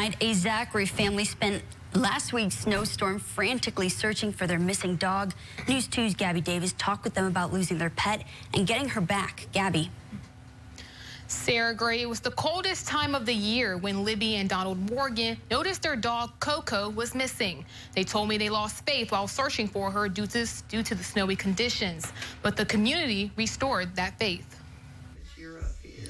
Tonight, a Zachary family spent last week's snowstorm frantically searching for their missing dog. News 2's Gabby Davis talked with them about losing their pet and getting her back. Gabby. Sarah Gray, it was the coldest time of the year when Libby and Donald Morgan noticed their dog CoCo was missing. They told me they lost faith while searching for her due to the snowy conditions, but the community restored that faith.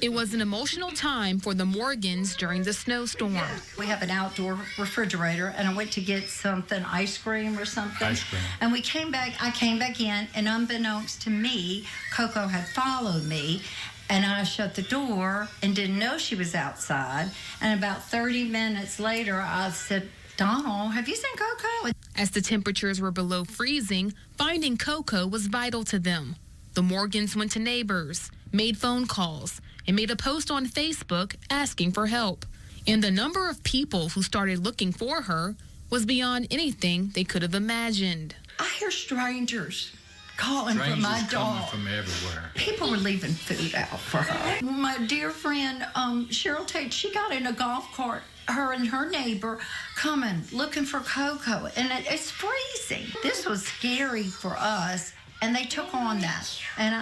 It was an emotional time for the Morgans during the snowstorm. We have an outdoor refrigerator, and I went to get something, ice cream or something. Ice cream. And we came back, I came back in, and unbeknownst to me, CoCo had followed me, and I shut the door and didn't know she was outside. And about 30 minutes later, I said, Donald, have you seen CoCo? As the temperatures were below freezing, finding CoCo was vital to them. The Morgans went to neighbors, made phone calls, and made a post on Facebook asking for help. And the number of people who started looking for her was beyond anything they could have imagined. I hear strangers calling for my dog. From everywhere. People were leaving food out for her. My dear friend, Cheryl Tate, she got in a golf cart, her and her neighbor coming, looking for CoCo, and it's freezing. This was scary for us, and they took on that, and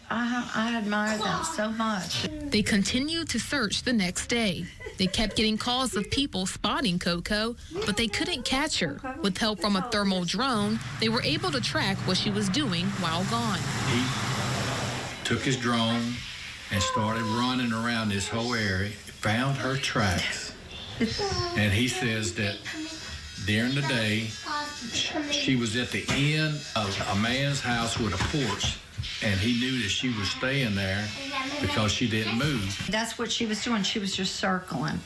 I admire them so much. They continued to search the next day. They kept getting calls of people spotting CoCo, but they couldn't catch her. With help from a thermal drone, they were able to track what she was doing while gone. He took his drone and started running around this whole area, found her tracks, and he says that during the day, she was at the end of a man's house with a porch, and he knew that she was staying there because she didn't move. That's what she was doing. She was just circling.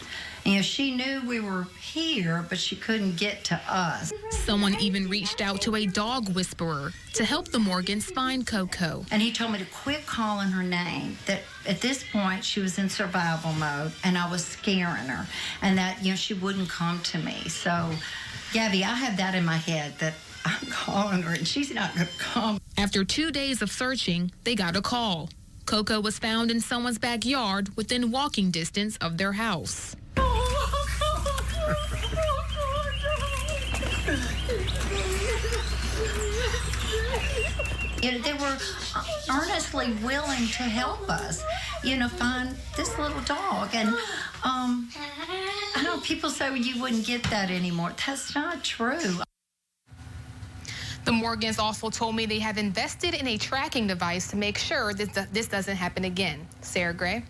You know, she knew we were here, but she couldn't get to us. Someone even reached out to a dog whisperer to help the Morgans find CoCo. And he told me to quit calling her name, that at this point she was in survival mode, and I was scaring her, and that, you know, she wouldn't come to me. So, Gabby, I have that in my head that I'm calling her, and she's not going to come. After 2 days of searching, they got a call. CoCo was found in someone's backyard within walking distance of their house. You know, they were earnestly willing to help us, you know, find this little dog. And I know people say, well, you wouldn't get that anymore. That's not true. The Morgans also told me they have invested in a tracking device to make sure this doesn't happen again. Sarah Gray.